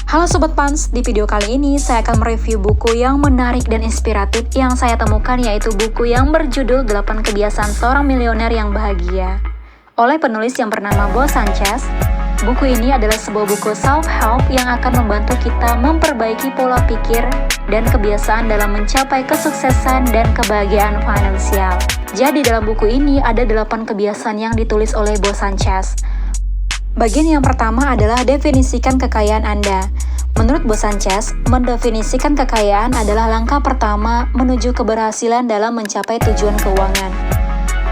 Halo Sobat Pans, di video kali ini saya akan mereview buku yang menarik dan inspiratif yang saya temukan, yaitu buku yang berjudul 8 Kebiasaan Seorang Milioner yang Bahagia oleh penulis yang bernama Bo Sanchez. Buku ini adalah sebuah buku self-help yang akan membantu kita memperbaiki pola pikir dan kebiasaan dalam mencapai kesuksesan dan kebahagiaan finansial. Jadi dalam buku ini ada 8 kebiasaan yang ditulis oleh Bo Sanchez. Bagian yang pertama adalah definisikan kekayaan Anda. Menurut Bo Sanchez, mendefinisikan kekayaan adalah langkah pertama menuju keberhasilan dalam mencapai tujuan keuangan.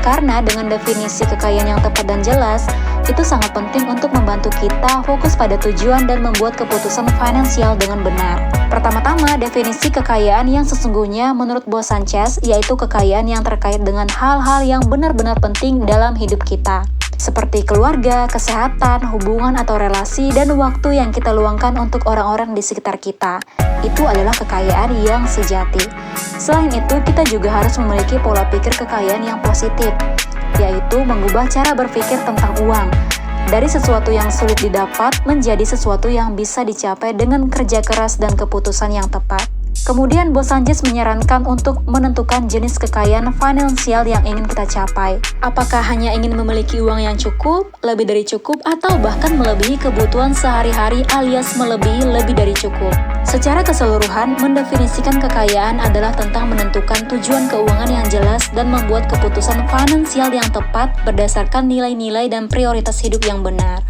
Karena dengan definisi kekayaan yang tepat dan jelas, itu sangat penting untuk membantu kita fokus pada tujuan dan membuat keputusan finansial dengan benar. Pertama-tama, definisi kekayaan yang sesungguhnya menurut Bo Sanchez yaitu kekayaan yang terkait dengan hal-hal yang benar-benar penting dalam hidup kita, seperti keluarga, kesehatan, hubungan atau relasi, dan waktu yang kita luangkan untuk orang-orang di sekitar kita. Itu adalah kekayaan yang sejati. Selain itu, kita juga harus memiliki pola pikir kekayaan yang positif, yaitu mengubah cara berpikir tentang uang dari sesuatu yang sulit didapat menjadi sesuatu yang bisa dicapai dengan kerja keras dan keputusan yang tepat. Kemudian Bo Sanchez menyarankan untuk menentukan jenis kekayaan finansial yang ingin kita capai. Apakah hanya ingin memiliki uang yang cukup, lebih dari cukup, atau bahkan melebihi kebutuhan sehari-hari alias melebihi lebih dari cukup. Secara keseluruhan, mendefinisikan kekayaan adalah tentang menentukan tujuan keuangan yang jelas dan membuat keputusan finansial yang tepat berdasarkan nilai-nilai dan prioritas hidup yang benar.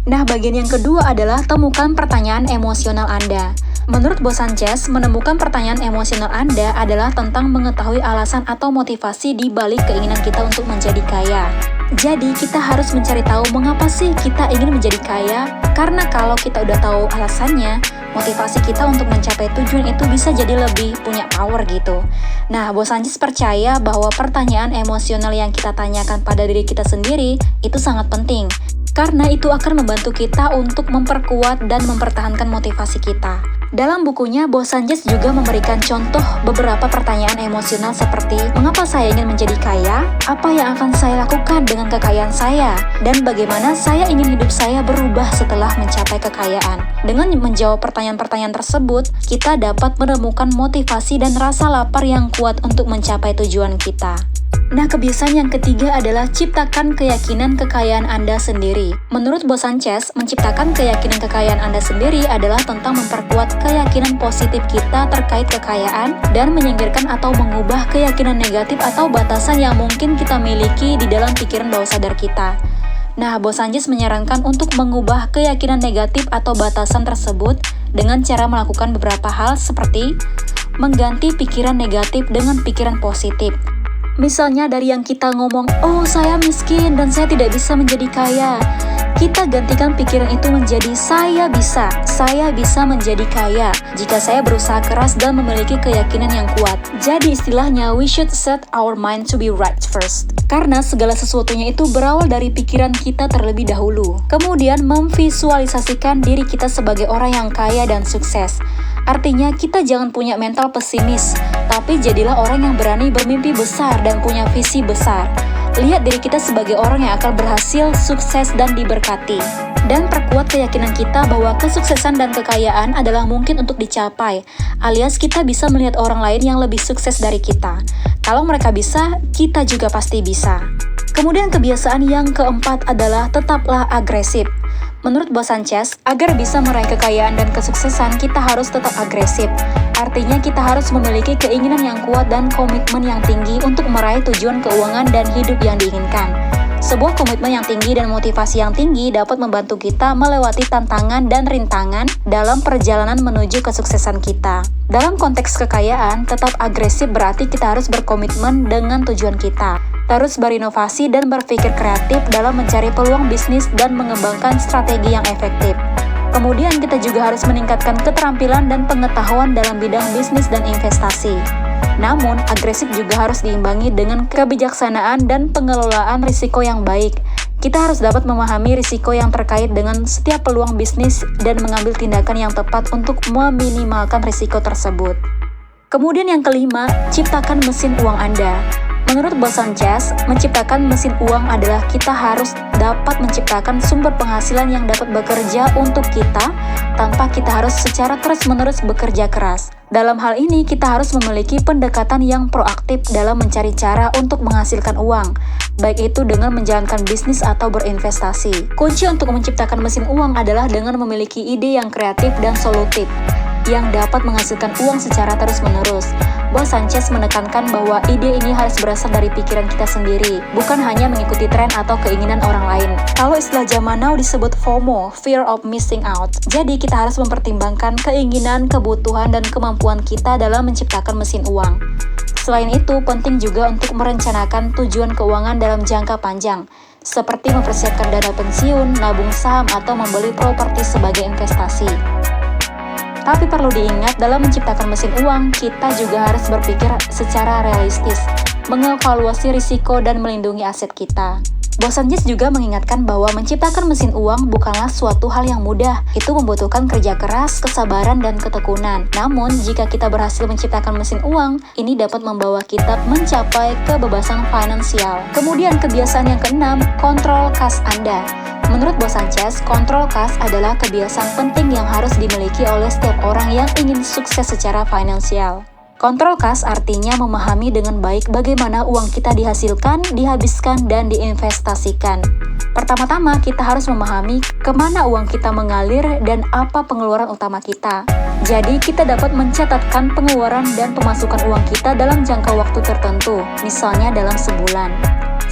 Nah, bagian yang kedua adalah temukan pertanyaan emosional Anda. Menurut Bo Sanchez, menemukan pertanyaan emosional Anda adalah tentang mengetahui alasan atau motivasi di balik keinginan kita untuk menjadi kaya. Jadi, kita harus mencari tahu mengapa sih kita ingin menjadi kaya, karena kalau kita udah tahu alasannya, motivasi kita untuk mencapai tujuan itu bisa jadi lebih punya power gitu. Nah, Bo Sanchez percaya bahwa pertanyaan emosional yang kita tanyakan pada diri kita sendiri itu sangat penting, karena itu akan membantu kita untuk memperkuat dan mempertahankan motivasi kita. Dalam bukunya, Bo Sanchez juga memberikan contoh beberapa pertanyaan emosional seperti mengapa saya ingin menjadi kaya, apa yang akan saya lakukan dengan kekayaan saya, dan bagaimana saya ingin hidup saya berubah setelah mencapai kekayaan. Dengan menjawab pertanyaan-pertanyaan tersebut, kita dapat menemukan motivasi dan rasa lapar yang kuat untuk mencapai tujuan kita. Nah, kebiasaan yang ketiga adalah ciptakan keyakinan kekayaan Anda sendiri. Menurut Bo Sanchez, menciptakan keyakinan kekayaan Anda sendiri adalah tentang memperkuat keyakinan positif kita terkait kekayaan dan menyingkirkan atau mengubah keyakinan negatif atau batasan yang mungkin kita miliki di dalam pikiran bawah sadar kita. Nah, Bo Sanchez menyarankan untuk mengubah keyakinan negatif atau batasan tersebut dengan cara melakukan beberapa hal seperti mengganti pikiran negatif dengan pikiran positif. Misalnya dari yang kita ngomong, oh saya miskin dan saya tidak bisa menjadi kaya, kita gantikan pikiran itu menjadi saya bisa menjadi kaya jika saya berusaha keras dan memiliki keyakinan yang kuat. Jadi istilahnya, we should set our mind to be right first. Karena segala sesuatunya itu berawal dari pikiran kita terlebih dahulu. Kemudian memvisualisasikan diri kita sebagai orang yang kaya dan sukses. Artinya kita jangan punya mental pesimis, tapi jadilah orang yang berani bermimpi besar dan punya visi besar. Lihat diri kita sebagai orang yang akan berhasil, sukses, dan diberkati. Dan perkuat keyakinan kita bahwa kesuksesan dan kekayaan adalah mungkin untuk dicapai, alias kita bisa melihat orang lain yang lebih sukses dari kita. Kalau mereka bisa, kita juga pasti bisa. Kemudian kebiasaan yang keempat adalah tetaplah agresif. Menurut Bo Sanchez, agar bisa meraih kekayaan dan kesuksesan, kita harus tetap agresif. Artinya kita harus memiliki keinginan yang kuat dan komitmen yang tinggi untuk meraih tujuan keuangan dan hidup yang diinginkan. Sebuah komitmen yang tinggi dan motivasi yang tinggi dapat membantu kita melewati tantangan dan rintangan dalam perjalanan menuju kesuksesan kita. Dalam konteks kekayaan, tetap agresif berarti kita harus berkomitmen dengan tujuan kita. Terus berinovasi dan berpikir kreatif dalam mencari peluang bisnis dan mengembangkan strategi yang efektif. Kemudian kita juga harus meningkatkan keterampilan dan pengetahuan dalam bidang bisnis dan investasi. Namun, agresif juga harus diimbangi dengan kebijaksanaan dan pengelolaan risiko yang baik. Kita harus dapat memahami risiko yang terkait dengan setiap peluang bisnis dan mengambil tindakan yang tepat untuk meminimalkan risiko tersebut. Kemudian yang kelima, ciptakan mesin uang Anda. Menurut Bo Sanchez, menciptakan mesin uang adalah kita harus dapat menciptakan sumber penghasilan yang dapat bekerja untuk kita, tanpa kita harus secara terus-menerus bekerja keras. Dalam hal ini, kita harus memiliki pendekatan yang proaktif dalam mencari cara untuk menghasilkan uang, baik itu dengan menjalankan bisnis atau berinvestasi. Kunci untuk menciptakan mesin uang adalah dengan memiliki ide yang kreatif dan solutif, yang dapat menghasilkan uang secara terus-menerus. Bos Sanchez menekankan bahwa ide ini harus berasal dari pikiran kita sendiri, bukan hanya mengikuti tren atau keinginan orang lain. Kalau istilah zaman now disebut FOMO, Fear of Missing Out. Jadi kita harus mempertimbangkan keinginan, kebutuhan, dan kemampuan kita dalam menciptakan mesin uang. Selain itu, penting juga untuk merencanakan tujuan keuangan dalam jangka panjang, seperti mempersiapkan dana pensiun, nabung saham, atau membeli properti sebagai investasi. Tapi perlu diingat, dalam menciptakan mesin uang, kita juga harus berpikir secara realistis, mengevaluasi risiko dan melindungi aset kita. Bos Sanchez juga mengingatkan bahwa menciptakan mesin uang bukanlah suatu hal yang mudah. Itu membutuhkan kerja keras, kesabaran, dan ketekunan. Namun, jika kita berhasil menciptakan mesin uang, ini dapat membawa kita mencapai kebebasan finansial. Kemudian, kebiasaan yang keenam, kontrol kas Anda. Menurut Bos Sanchez, kontrol kas adalah kebiasaan penting yang harus dimiliki oleh setiap orang yang ingin sukses secara finansial. Kontrol kas artinya memahami dengan baik bagaimana uang kita dihasilkan, dihabiskan, dan diinvestasikan. Pertama-tama, kita harus memahami kemana uang kita mengalir dan apa pengeluaran utama kita. Jadi, kita dapat mencatatkan pengeluaran dan pemasukan uang kita dalam jangka waktu tertentu, misalnya dalam sebulan.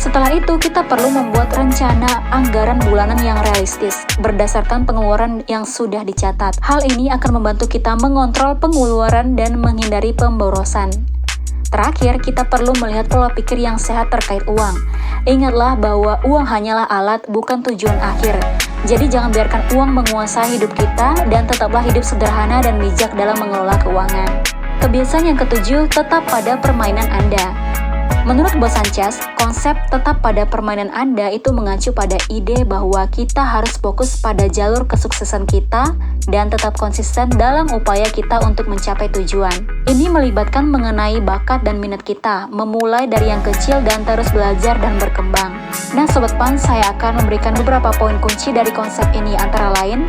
Setelah itu, kita perlu membuat rencana anggaran bulanan yang realistis berdasarkan pengeluaran yang sudah dicatat. Hal ini akan membantu kita mengontrol pengeluaran dan menghindari pemborosan. Terakhir, kita perlu melihat pola pikir yang sehat terkait uang. Ingatlah bahwa uang hanyalah alat, bukan tujuan akhir. Jadi jangan biarkan uang menguasai hidup kita dan tetaplah hidup sederhana dan bijak dalam mengelola keuangan. Kebiasaan yang ketujuh, tetap pada permainan Anda. Menurut Bos Sanchez, konsep tetap pada permainan Anda itu mengacu pada ide bahwa kita harus fokus pada jalur kesuksesan kita dan tetap konsisten dalam upaya kita untuk mencapai tujuan. Ini melibatkan mengenai bakat dan minat kita, memulai dari yang kecil dan terus belajar dan berkembang. Nah Sobat Pan, saya akan memberikan beberapa poin kunci dari konsep ini, antara lain,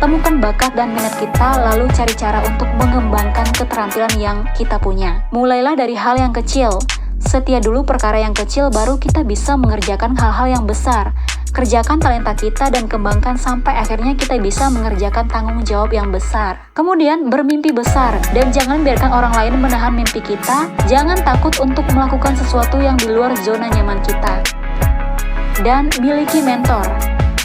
temukan bakat dan minat kita, lalu cari cara untuk mengembangkan keterampilan yang kita punya. Mulailah dari hal yang kecil. Setia dulu perkara yang kecil, baru kita bisa mengerjakan hal-hal yang besar. Kerjakan talenta kita dan kembangkan sampai akhirnya kita bisa mengerjakan tanggung jawab yang besar. Kemudian bermimpi besar dan jangan biarkan orang lain menahan mimpi kita. Jangan takut untuk melakukan sesuatu yang di luar zona nyaman kita. Dan miliki mentor.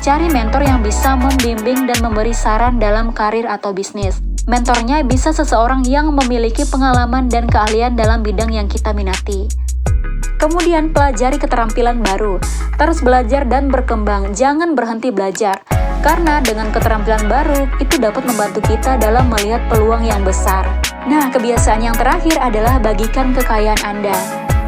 Cari mentor yang bisa membimbing dan memberi saran dalam karir atau bisnis. Mentornya bisa seseorang yang memiliki pengalaman dan keahlian dalam bidang yang kita minati. Kemudian pelajari keterampilan baru. Terus belajar dan berkembang, jangan berhenti belajar. Karena dengan keterampilan baru, itu dapat membantu kita dalam melihat peluang yang besar. Nah, kebiasaan yang terakhir adalah bagikan kekayaan Anda.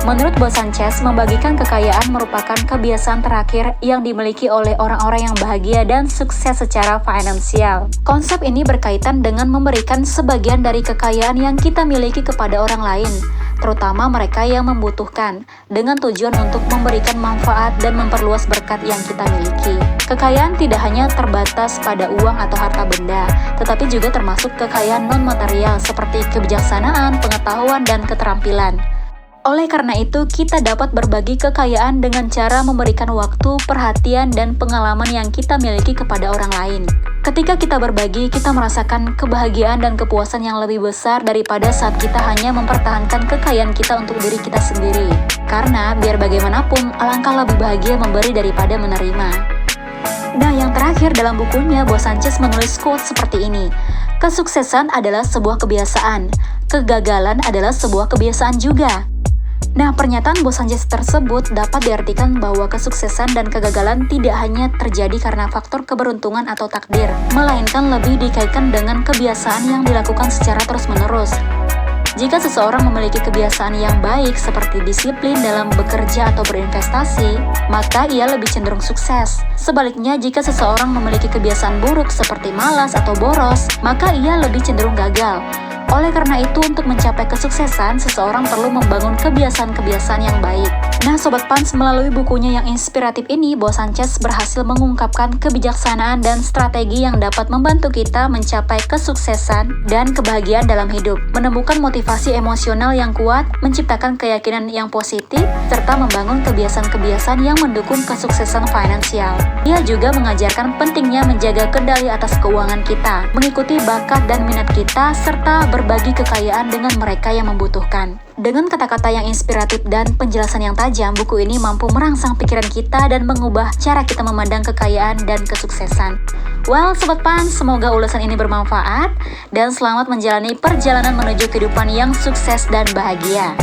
Menurut Bos Sanchez, membagikan kekayaan merupakan kebiasaan terakhir yang dimiliki oleh orang-orang yang bahagia dan sukses secara finansial. Konsep ini berkaitan dengan memberikan sebagian dari kekayaan yang kita miliki kepada orang lain, terutama mereka yang membutuhkan, dengan tujuan untuk memberikan manfaat dan memperluas berkat yang kita miliki. Kekayaan tidak hanya terbatas pada uang atau harta benda, tetapi juga termasuk kekayaan non-material seperti kebijaksanaan, pengetahuan, dan keterampilan. Oleh karena itu, kita dapat berbagi kekayaan dengan cara memberikan waktu, perhatian, dan pengalaman yang kita miliki kepada orang lain. Ketika kita berbagi, kita merasakan kebahagiaan dan kepuasan yang lebih besar daripada saat kita hanya mempertahankan kekayaan kita untuk diri kita sendiri. Karena, biar bagaimanapun, alangkah lebih bahagia memberi daripada menerima. Nah, yang terakhir dalam bukunya, Bos Sanchez menulis quote seperti ini. Kesuksesan adalah sebuah kebiasaan. Kegagalan adalah sebuah kebiasaan juga. Nah, pernyataan Bos Sanchez tersebut dapat diartikan bahwa kesuksesan dan kegagalan tidak hanya terjadi karena faktor keberuntungan atau takdir, melainkan lebih dikaitkan dengan kebiasaan yang dilakukan secara terus-menerus. Jika seseorang memiliki kebiasaan yang baik seperti disiplin dalam bekerja atau berinvestasi, maka ia lebih cenderung sukses. Sebaliknya, jika seseorang memiliki kebiasaan buruk seperti malas atau boros, maka ia lebih cenderung gagal. Oleh karena itu, untuk mencapai kesuksesan, seseorang perlu membangun kebiasaan-kebiasaan yang baik. Nah Sobat Pans, melalui bukunya yang inspiratif ini, Bos Sanchez berhasil mengungkapkan kebijaksanaan dan strategi yang dapat membantu kita mencapai kesuksesan dan kebahagiaan dalam hidup, menemukan motivasi emosional yang kuat, menciptakan keyakinan yang positif, serta membangun kebiasaan-kebiasaan yang mendukung kesuksesan finansial. Dia juga mengajarkan pentingnya menjaga kendali atas keuangan kita, mengikuti bakat dan minat kita, serta berbagi kekayaan dengan mereka yang membutuhkan. Dengan kata-kata yang inspiratif dan penjelasan yang tajam, buku ini mampu merangsang pikiran kita dan mengubah cara kita memandang kekayaan dan kesuksesan. Well, Sobat Pans, semoga ulasan ini bermanfaat dan selamat menjalani perjalanan menuju kehidupan yang sukses dan bahagia.